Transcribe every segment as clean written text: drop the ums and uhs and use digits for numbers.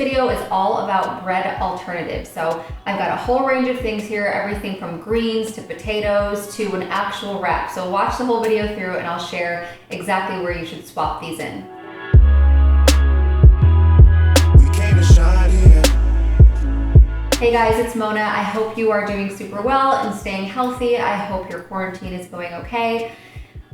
video is all about bread alternatives. So I've got a whole range of things here, everything from greens to potatoes to an actual wrap. So watch the whole video through and I'll share exactly where you should swap these in. Hey guys, it's Mona. I hope you are doing super well and staying healthy. I hope your quarantine is going okay.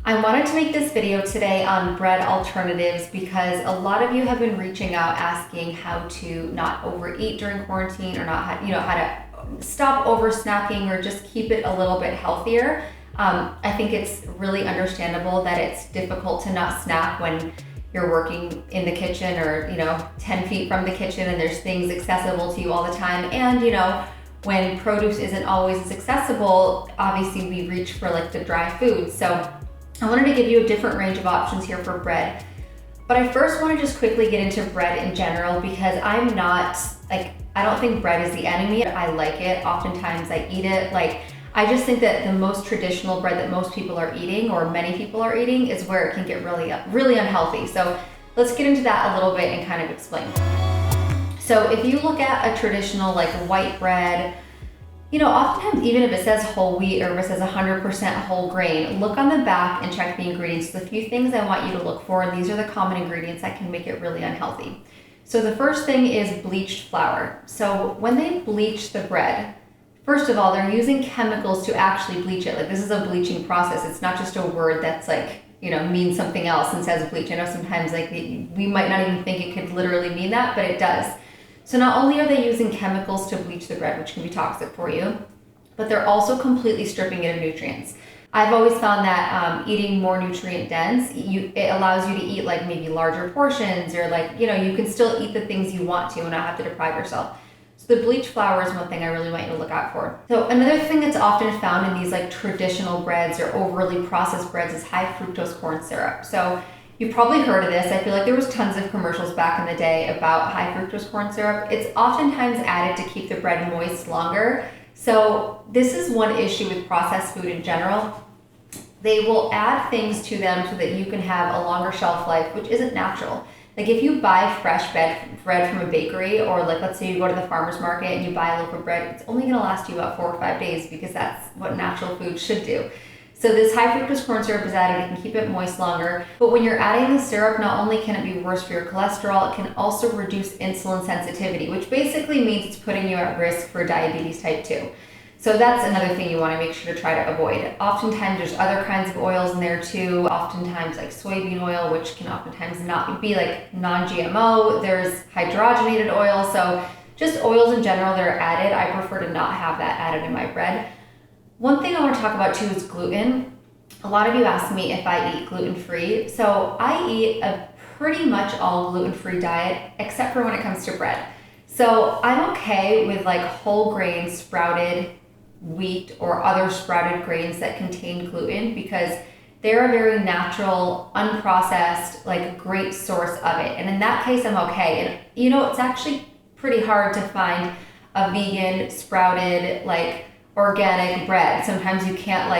I wanted to make this video today on bread alternatives because a lot of you have been reaching out asking how to not overeat during quarantine or how to stop over snacking or just keep it a little bit healthier. I think it's really understandable that it's difficult to not snack when you're working in the kitchen or 10 feet from the kitchen and there's things accessible to you all the time. And when produce isn't always as accessible, obviously we reach for like the dry food. So I wanted to give you a different range of options here for bread. But I first want to just quickly get into bread in general because I don't think bread is the enemy. I like it. Oftentimes I eat it. I just think that the most traditional bread that most people are eating, or many people are eating, is where it can get really unhealthy. So let's get into that a little bit and kind of explain. So if you look at a traditional white bread, oftentimes even if it says whole wheat or if it says 100% whole grain, look on the back and check the ingredients. There's a few things I want you to look for, and these are the common ingredients that can make it really unhealthy. So the first thing is bleached flour. So when they bleach the bread, first of all, they're using chemicals to actually bleach it. This is a bleaching process. It's not just a word that's means something else and says bleach. I know sometimes we might not even think it could literally mean that, but it does. So not only are they using chemicals to bleach the bread, which can be toxic for you, but they're also completely stripping it of nutrients. I've always found that eating more nutrient dense, it allows you to eat maybe larger portions, or you can still eat the things you want to and not have to deprive yourself. So the bleached flour is one thing I really want you to look out for. So another thing that's often found in these traditional breads or overly processed breads is high fructose corn syrup. So you've probably heard of this. I feel like there was tons of commercials back in the day about high fructose corn syrup. It's oftentimes added to keep the bread moist longer. So this is one issue with processed food in general. They will add things to them so that you can have a longer shelf life, which isn't natural. If you buy fresh bread from a bakery, or let's say you go to the farmer's market and you buy a loaf of bread, it's only gonna last you about 4 or 5 days because that's what natural food should do. So this high fructose corn syrup is added, it can keep it moist longer. But when you're adding the syrup, not only can it be worse for your cholesterol, it can also reduce insulin sensitivity, which basically means it's putting you at risk for diabetes type 2. So that's another thing you want to make sure to try to avoid. Oftentimes there's other kinds of oils in there too. Oftentimes soybean oil, which can oftentimes not be non-GMO. There's hydrogenated oil. So just oils in general that are added. I prefer to not have that added in my bread. One thing I want to talk about too is gluten. A lot of you ask me if I eat gluten-free. So I eat a pretty much all gluten-free diet, except for when it comes to bread. So I'm okay with whole grain sprouted wheat or other sprouted grains that contain gluten because they're a very natural, unprocessed, great source of it. And in that case, I'm okay. And it's actually pretty hard to find a vegan, sprouted, organic bread. Sometimes you can't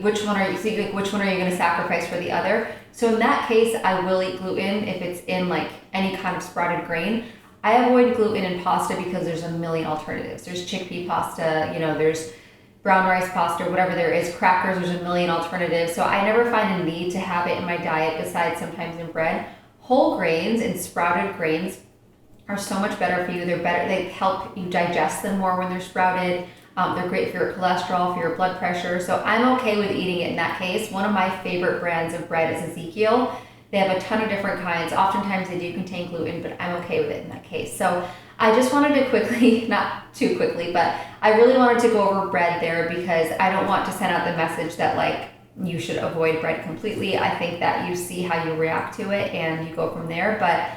which one are you going to sacrifice for the other? So in that case, I will eat gluten if it's in any kind of sprouted grain. I avoid gluten in pasta because there's a million alternatives. There's chickpea pasta, there's brown rice pasta, whatever there is, crackers, there's a million alternatives. So I never find a need to have it in my diet besides sometimes in bread. Whole grains and sprouted grains are so much better for you. They're better, they help you digest them more when they're sprouted. They're great for your cholesterol, for your blood pressure. So I'm okay with eating it in that case. One of my favorite brands of bread is Ezekiel. They have a ton of different kinds. Oftentimes they do contain gluten, but I'm okay with it in that case. So I just wanted to quickly, not too quickly, but I really wanted to go over bread there because I don't want to send out the message that you should avoid bread completely. I think that you see how you react to it and you go from there. But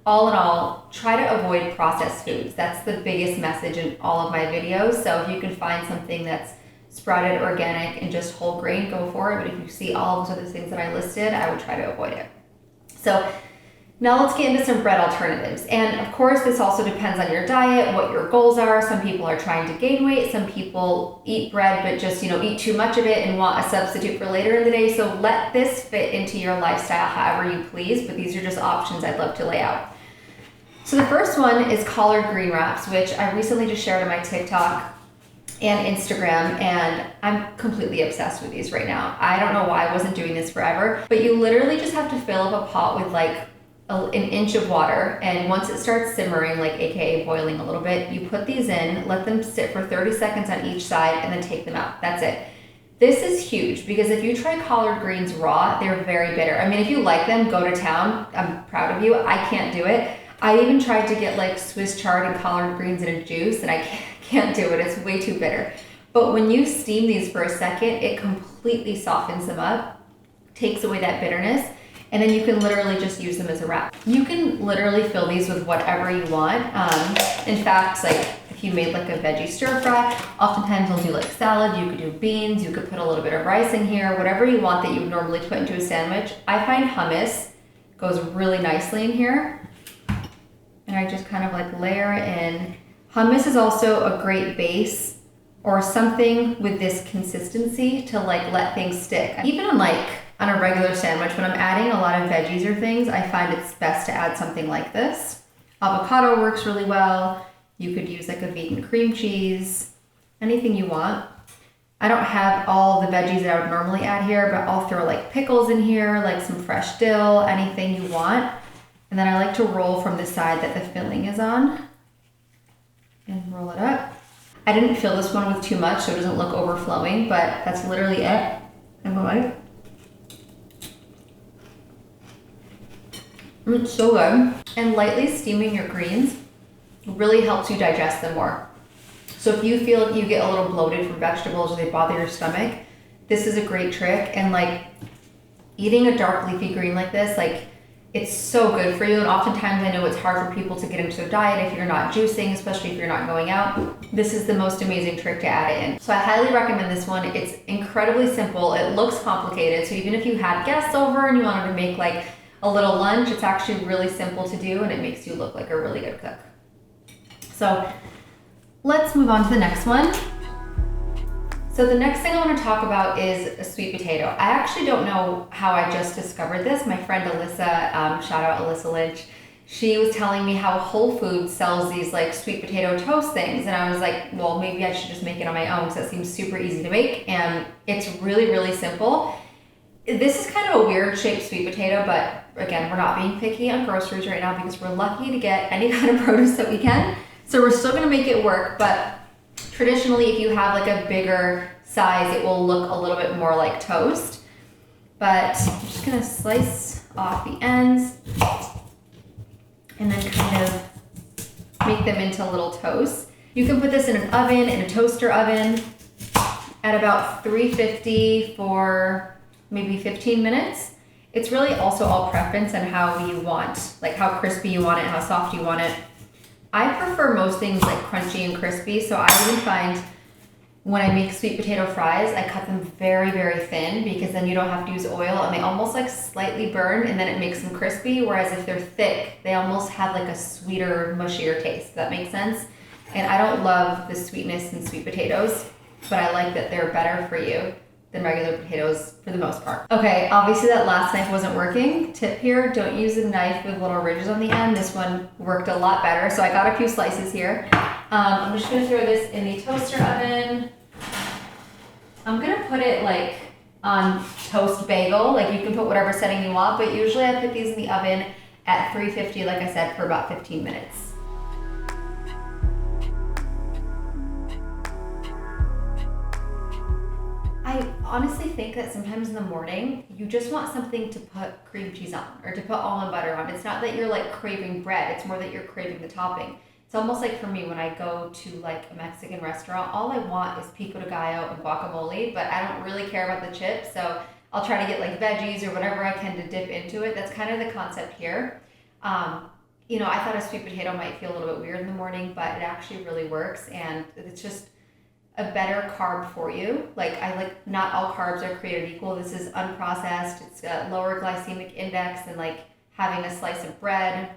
all in all, try to avoid processed foods. That's the biggest message in all of my videos. So if you can find something that's sprouted, organic, and just whole grain, go for it. But if you see all those other things that I listed, I would try to avoid it. So now let's get into some bread alternatives. And of course, this also depends on your diet, what your goals are. Some people are trying to gain weight. Some people eat bread, but just, eat too much of it and want a substitute for later in the day. So let this fit into your lifestyle however you please, but these are just options I'd love to lay out. So the first one is collard green wraps, which I recently just shared on my TikTok and Instagram, and I'm completely obsessed with these right now. I don't know why I wasn't doing this forever, but you literally just have to fill up a pot with like an inch of water, and once it starts simmering, like AKA boiling a little bit, you put these in, let them sit for 30 seconds on each side, and then take them out. That's it. This is huge because if you try collard greens raw, they're very bitter. I mean, if you like them, go to town. I'm proud of you. I can't do it. I even tried to get like Swiss chard and collard greens in a juice, and I can't do it. It's way too bitter. But when you steam these for a second, it completely softens them up, takes away that bitterness, and then you can literally just use them as a wrap. You can literally fill these with whatever you want. In fact, like if you made like a veggie stir fry, oftentimes they'll do like salad, you could do beans, you could put a little bit of rice in here, whatever you want that you would normally put into a sandwich. I find hummus goes really nicely in here. And I just kind of like layer it in. Hummus is also a great base or something with this consistency to like let things stick. Even on a regular sandwich, when I'm adding a lot of veggies or things, I find it's best to add something like this. Avocado works really well. You could use like a vegan cream cheese, anything you want. I don't have all the veggies that I would normally add here, but I'll throw like pickles in here, like some fresh dill, anything you want. And then I like to roll from the side that the filling is on and roll it up. I didn't fill this one with too much so it doesn't look overflowing, but that's literally it. And like, it's so good. And lightly steaming your greens really helps you digest them more. So if you feel like you get a little bloated from vegetables or they bother your stomach, this is a great trick. And like eating a dark leafy green like this, like it's so good for you. And oftentimes I know it's hard for people to get into their diet if you're not juicing, especially if you're not going out. This is the most amazing trick to add it in. So I highly recommend this one. It's incredibly simple. It looks complicated. So even if you had guests over and you wanted to make like a little lunch, it's actually really simple to do and it makes you look like a really good cook. So let's move on to the next one. So the next thing I want to talk about is a sweet potato. I actually don't know how I just discovered this. My friend Alyssa, shout out Alyssa Lynch, she was telling me how Whole Foods sells these like sweet potato toast things. And I was like, well, maybe I should just make it on my own because that seems super easy to make. And it's really, really simple. This is kind of a weird shaped sweet potato, but again, we're not being picky on groceries right now because we're lucky to get any kind of produce that we can. So we're still gonna make it work, but traditionally, if you have like a bigger size, it will look a little bit more like toast. But I'm just gonna slice off the ends and then kind of make them into little toasts. You can put this in an oven, in a toaster oven, at about 350 for maybe 15 minutes. It's really also all preference and how you want, like how crispy you want it, how soft you want it. I prefer most things like crunchy and crispy, so I even find when I make sweet potato fries, I cut them very, very thin because then you don't have to use oil and they almost like slightly burn and then it makes them crispy, whereas if they're thick, they almost have like a sweeter, mushier taste. Does that make sense? And I don't love the sweetness in sweet potatoes, but I like that they're better for you than regular potatoes for the most part. Okay, obviously that last knife wasn't working. Tip here, don't use a knife with little ridges on the end. This one worked a lot better. So I got a few slices here. I'm just gonna throw this in the toaster oven. I'm gonna put it like on toast bagel. Like you can put whatever setting you want, but usually I put these in the oven at 350, like I said, for about 15 minutes. I honestly think that sometimes in the morning, you just want something to put cream cheese on or to put almond butter on. It's not that you're like craving bread, it's more that you're craving the topping. It's almost like for me when I go to like a Mexican restaurant, all I want is pico de gallo and guacamole, but I don't really care about the chips. So I'll try to get like veggies or whatever I can to dip into it. That's kind of the concept here. You know, I thought a sweet potato might feel a little bit weird in the morning, but it actually really works and it's just a better carb for you. Like not all carbs are created equal. This is unprocessed. It's got lower glycemic index than like having a slice of bread,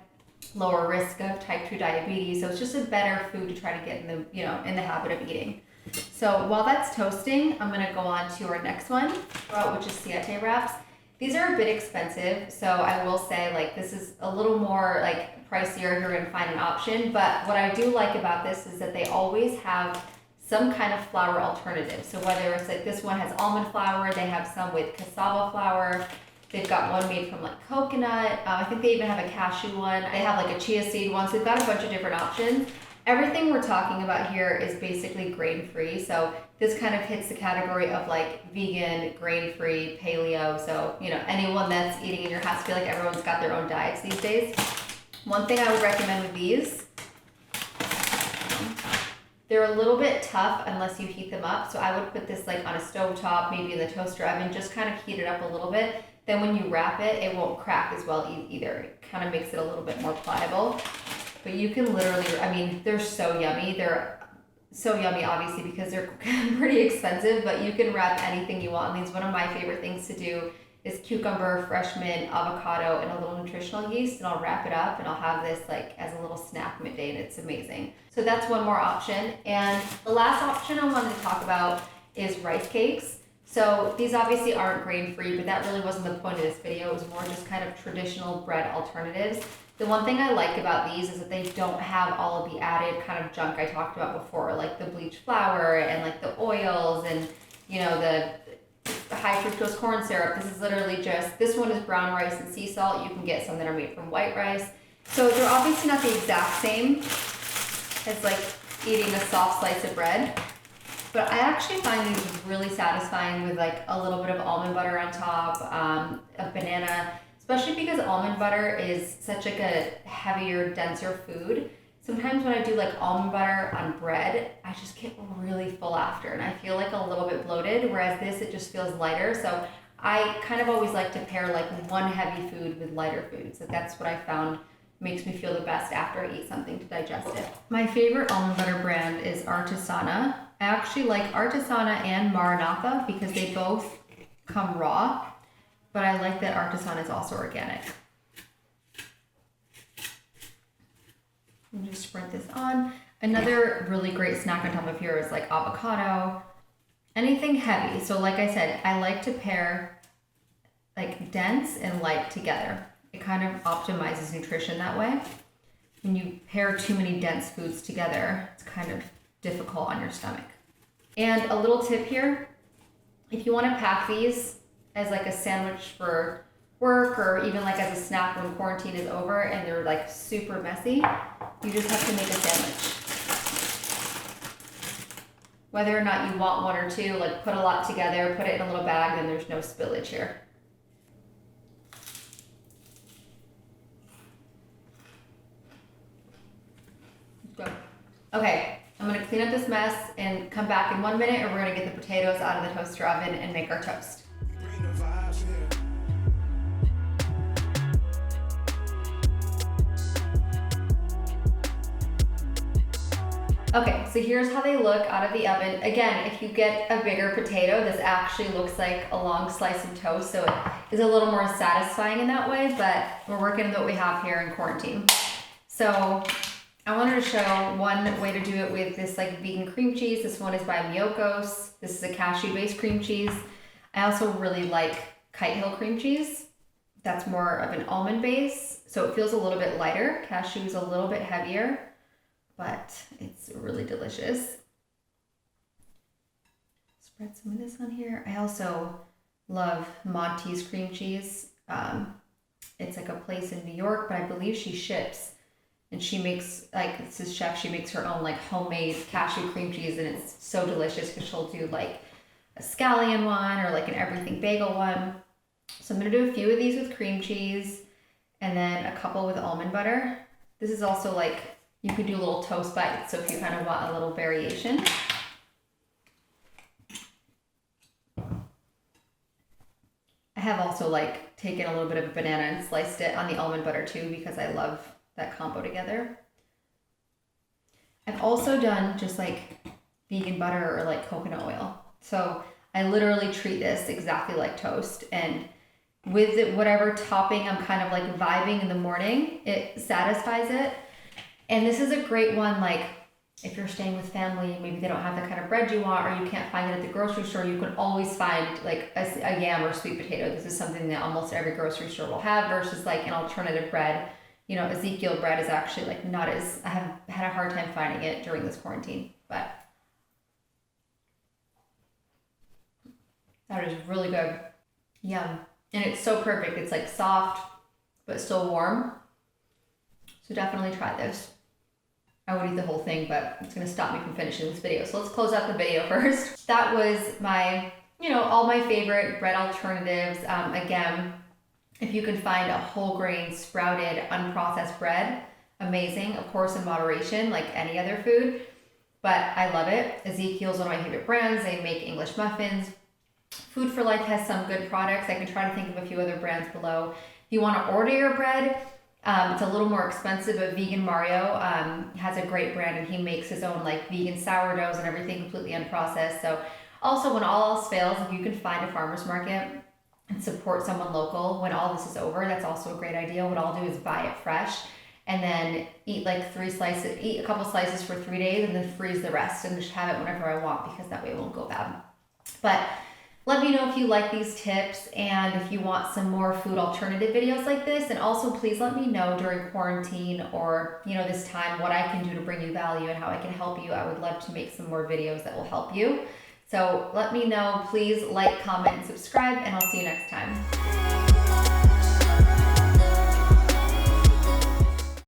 lower risk of type 2 diabetes. So it's just a better food to try to get in the, you know, in the habit of eating. So while that's toasting, I'm gonna go on to our next one, which is CNA Wraps. These are a bit expensive, so I will say like this is a little more like pricier if you're gonna find an option. But what I do like about this is that they always have some kind of flour alternative. So whether it's like this one has almond flour, they have some with cassava flour. They've got one made from like coconut. I think they even have a cashew one. They have like a chia seed one. So they've got a bunch of different options. Everything we're talking about here is basically grain-free. So this kind of hits the category of like vegan, grain-free, paleo. So, you know, anyone that's eating in your house, I feel like everyone's got their own diets these days. One thing I would recommend with these, they're a little bit tough unless you heat them up. So I would put this like on a stovetop, maybe in the toaster oven, just kind of heat it up a little bit. Then when you wrap it, it won't crack as well either. It kind of makes it a little bit more pliable. But you can literally, I mean, they're so yummy. They're so yummy, obviously, because they're pretty expensive, but you can wrap anything you want. And these, one of my favorite things to do is cucumber, fresh mint, avocado, and a little nutritional yeast. And I'll wrap it up and I'll have this like as a little snack midday, and it's amazing. So that's one more option. And the last option I wanted to talk about is rice cakes. So these obviously aren't grain-free, but that really wasn't the point of this video. It was more just kind of traditional bread alternatives. The one thing I like about these is that they don't have all of the added kind of junk I talked about before, like the bleached flour and like the oils and, you know, the high fructose corn syrup. This is literally just, this one is brown rice and sea salt. You can get some that are made from white rice. So they're obviously not the exact same as like eating a soft slice of bread. But I actually find these really satisfying with like a little bit of almond butter on top, a banana, especially because almond butter is such like a heavier, denser food. Sometimes when I do like almond butter on bread, I just get really full after and I feel like a little bit bloated, whereas this, it just feels lighter. So I kind of always like to pair like one heavy food with lighter foods. So that's what I found makes me feel the best after I eat something to digest it. My favorite almond butter brand is Artisana. I actually like Artisana and Maranatha because they both come raw, but I like that Artisana is also organic. And just spread this on. Another really great snack on top of here is like avocado, anything heavy. So like I said, I like to pair like dense and light together. It kind of optimizes nutrition that way. When you pair too many dense foods together, it's kind of difficult on your stomach. And a little tip here, if you want to pack these as like a sandwich for work or even like as a snack when quarantine is over and they're like super messy, you just have to make a sandwich. Whether or not you want one or two, like put a lot together, put it in a little bag, then there's no spillage here. Go. Okay, I'm gonna clean up this mess and come back in 1 minute, and we're gonna get the potatoes out of the toaster oven and make our toast. Okay, so here's how they look out of the oven. Again, if you get a bigger potato, this actually looks like a long slice of toast, so it is a little more satisfying in that way, but we're working with what we have here in quarantine. So I wanted to show one way to do it with this like vegan cream cheese. This one is by Miyoko's. This is a cashew-based cream cheese. I also really like Kite Hill cream cheese. That's more of an almond base, so it feels a little bit lighter. Cashew is a little bit heavier, but it's really delicious. Spread some of this on here. I also love Monty's cream cheese. It's like a place in New York, but I believe she ships. And she makes, like, this is chef, she makes her own like homemade cashew cream cheese, and it's so delicious because she'll do like a scallion one or like an everything bagel one. So I'm gonna do a few of these with cream cheese and then a couple with almond butter. This is also like, you could do little toast bites, so if you kind of want a little variation. I have also like taken a little bit of a banana and sliced it on the almond butter too, because I love that combo together. I've also done just like vegan butter or like coconut oil. So I literally treat this exactly like toast, and with it, whatever topping I'm kind of like vibing in the morning, it satisfies it. And this is a great one, like if you're staying with family, maybe they don't have the kind of bread you want, or you can't find it at the grocery store, you can always find like a yam or sweet potato. This is something that almost every grocery store will have versus like an alternative bread. You know, Ezekiel bread is actually like not as, I have had a hard time finding it during this quarantine, but that is really good. Yum. And it's so perfect. It's like soft, but still warm. So definitely try this. I would eat the whole thing, but it's gonna stop me from finishing this video. So let's close out the video first. That was my, you know, all my favorite bread alternatives. Again, if you can find a whole grain, sprouted, unprocessed bread, amazing. Of course, in moderation, like any other food, but I love it. Ezekiel's one of my favorite brands. They make English muffins. Food for Life has some good products. I can try to think of a few other brands below. If you wanna order your bread, it's a little more expensive, but Vegan Mario has a great brand, and he makes his own like vegan sourdoughs and everything completely unprocessed. So also, when all else fails, if you can find a farmer's market and support someone local when all this is over, that's also a great idea. What I'll do is buy it fresh and then eat like 3 slices, eat a couple slices for 3 days and then freeze the rest and just have it whenever I want, because that way it won't go bad. But let me know if you like these tips and if you want some more food alternative videos like this. And also please let me know during quarantine or, you know, this time, what I can do to bring you value and how I can help you. I would love to make some more videos that will help you. So let me know. Please like, comment, and subscribe, and I'll see you next time.